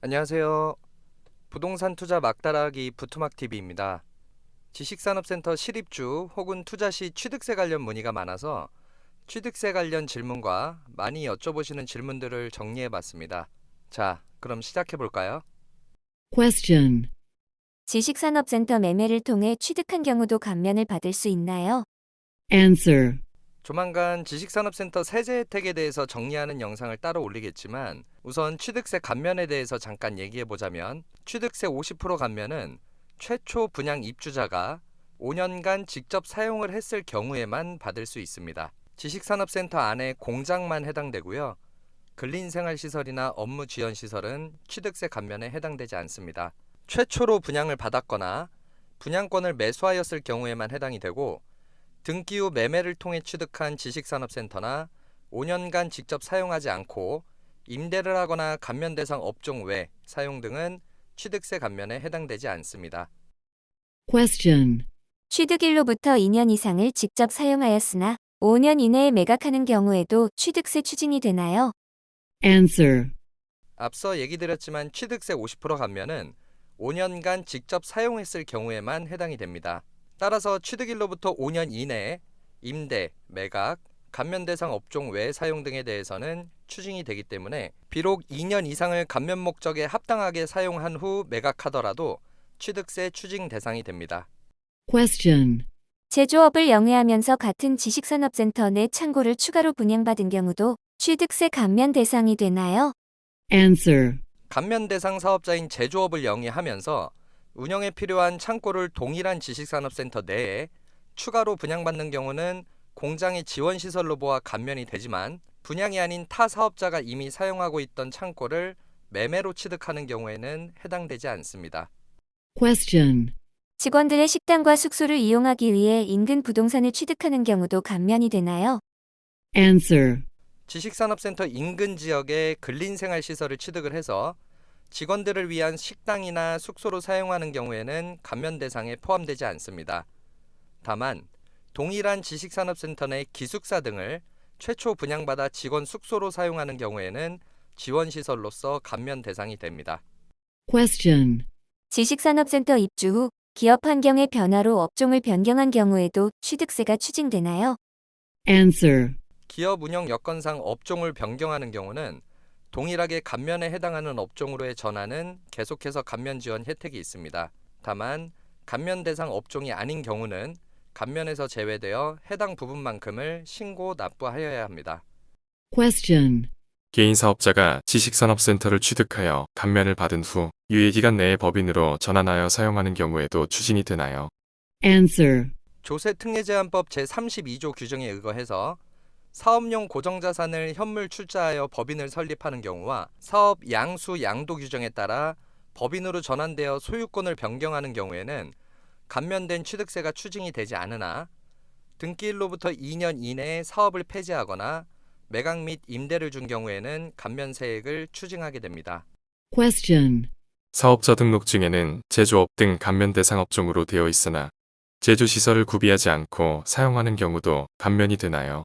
안녕하세요. 부동산 투자 막다라기 부투막TV입니다. 지식산업센터 실입주 혹은 투자 시 취득세 관련 문의가 많아서 취득세 관련 질문과 많이 여쭤보시는 질문들을 정리해 봤습니다. 자, 그럼 시작해 볼까요? Question. 지식산업센터 매매를 통해 취득한 경우도 감면을 받을 수 있나요? Answer. 조만간 지식산업센터 세제 혜택에 대해서 정리하는 영상을 따로 올리겠지만 우선 취득세 감면에 대해서 잠깐 얘기해 보자면 취득세 50% 감면은 최초 분양 입주자가 5년간 직접 사용을 했을 경우에만 받을 수 있습니다. 지식산업센터 안에 공장만 해당되고요. 근린생활시설이나 업무지연시설은 취득세 감면에 해당되지 않습니다. 최초로 분양을 받았거나 분양권을 매수하였을 경우에만 해당이 되고 등기 후 매매를 통해 취득한 지식산업센터나 5년간 직접 사용하지 않고 임대를 하거나 감면 대상 업종 외 사용 등은 취득세 감면에 해당되지 않습니다. Question. 취득일로부터 2년 이상을 직접 사용하였으나 5년 이내에 매각하는 경우에도 취득세 추징이 되나요? Answer. 앞서 얘기 드렸지만 취득세 50% 감면은 5년간 직접 사용했을 경우에만 해당이 됩니다. 따라서 취득일로부터 5년 이내에 임대, 매각, 감면 대상 업종 외 사용 등에 대해서는 추징이 되기 때문에 비록 2년 이상을 감면 목적에 합당하게 사용한 후 매각하더라도 취득세 추징 대상이 됩니다. Question. 제조업을 영위하면서 같은 지식산업센터 내 창고를 추가로 분양받은 경우도 취득세 감면 대상이 되나요? Answer. 감면 대상 사업자인 제조업을 영위하면서 운영에 필요한 창고를 동일한 지식산업센터 내에 추가로 분양받는 경우는 공장의 지원시설로 보아 감면이 되지만 분양이 아닌 타 사업자가 이미 사용하고 있던 창고를 매매로 취득하는 경우에는 해당되지 않습니다. Question. 직원들의 식당과 숙소를 이용하기 위해 인근 부동산을 취득하는 경우도 감면이 되나요? Answer. 지식산업센터 인근 지역에 근린생활시설을 취득을 해서 직원들을 위한 식당이나 숙소로 사용하는 경우에는 감면 대상에 포함되지 않습니다. 다만 동일한 지식산업센터 내 기숙사 등을 최초 분양받아 직원 숙소로 사용하는 경우에는 지원시설로서 감면 대상이 됩니다. Question. 지식산업센터 입주 후 기업 환경의 변화로 업종을 변경한 경우에도 취득세가 추징되나요? Answer. 기업 운영 여건상 업종을 변경하는 경우는 동일하게 감면에 해당하는 업종으로의 전환은 계속해서 감면 지원 혜택이 있습니다. 다만 감면 대상 업종이 아닌 경우는 감면에서 제외되어 해당 부분만큼을 신고 납부하여야 합니다. Question. 개인 사업자가 지식산업센터를 취득하여 감면을 받은 후 유예기간 내에 법인으로 전환하여 사용하는 경우에도 추징이 되나요? Answer. 조세특례제한법 제32조 규정에 의거해서 사업용 고정자산을 현물 출자하여 법인을 설립하는 경우와 사업 양수 양도 규정에 따라 법인으로 전환되어 소유권을 변경하는 경우에는 감면된 취득세가 추징이 되지 않으나 등기일로부터 2년 이내에 사업을 폐지하거나 매각 및 임대를 준 경우에는 감면세액을 추징하게 됩니다. Question. 사업자 등록증에는 제조업 등 감면 대상 업종으로 되어 있으나 제조시설을 구비하지 않고 사용하는 경우도 감면이 되나요?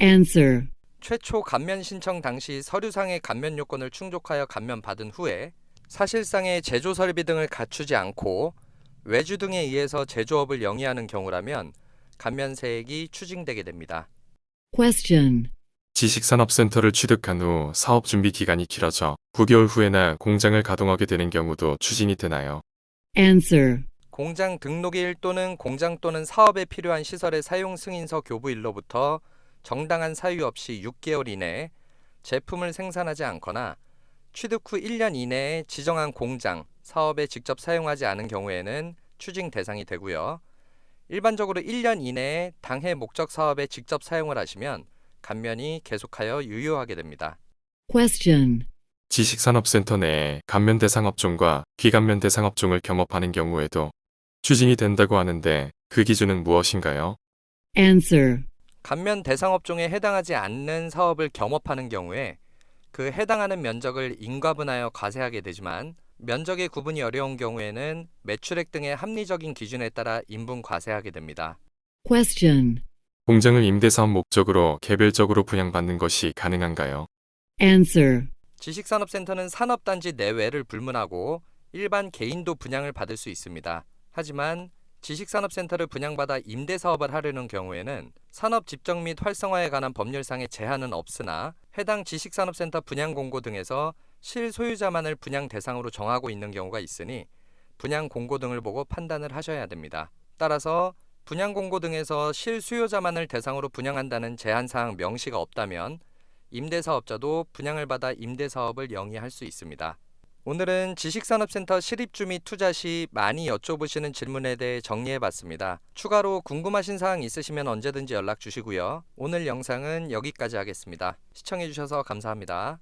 Answer. 최초 감면 신청 당시 서류상의 감면 요건을 충족하여 감면받은 후에 사실상의 제조 설비 등을 갖추지 않고 외주 등에 의해서 제조업을 영위하는 경우라면 감면세액이 추징되게 됩니다. Question. 지식산업센터를 취득한 후 사업 준비 기간이 길어져 9개월 후에나 공장을 가동하게 되는 경우도 추징이 되나요? Answer. 공장 등록일 또는 공장 또는 사업에 필요한 시설의 사용 승인서 교부일로부터 정당한 사유 없이 6개월 이내에 제품을 생산하지 않거나 취득 후 1년 이내에 지정한 공장, 사업에 직접 사용하지 않은 경우에는 추징 대상이 되고요. 일반적으로 1년 이내에 당해 목적 사업에 직접 사용을 하시면 감면이 계속하여 유효하게 됩니다. Question. 지식산업센터 내에 감면 대상 업종과 비감면 대상 업종을 겸업하는 경우에도 추징이 된다고 하는데 그 기준은 무엇인가요? Answer. 감면 대상 업종에 해당하지 않는 사업을 겸업하는 경우에 그 해당하는 면적을 인과분하여 과세하게 되지만 면적의 구분이 어려운 경우에는 매출액 등의 합리적인 기준에 따라 인분 과세하게 됩니다. Question. 공장을 임대사업 목적으로 개별적으로 분양받는 것이 가능한가요? Answer. 지식산업센터는 산업단지 내외를 불문하고 일반 개인도 분양을 받을 수 있습니다. 하지만 지식산업센터를 분양받아 임대사업을 하려는 경우에는 산업 집정 및 활성화에 관한 법률상의 제한은 없으나 해당 지식산업센터 분양공고 등에서 실소유자만을 분양 대상으로 정하고 있는 경우가 있으니 분양공고 등을 보고 판단을 하셔야 됩니다. 따라서 분양공고 등에서 실수요자만을 대상으로 분양한다는 제한사항 명시가 없다면 임대사업자도 분양을 받아 임대사업을 영위할 수 있습니다. 오늘은 지식산업센터 실입주 및 투자 시 많이 여쭤보시는 질문에 대해 정리해봤습니다. 추가로 궁금하신 사항 있으시면 언제든지 연락 주시고요. 오늘 영상은 여기까지 하겠습니다. 시청해주셔서 감사합니다.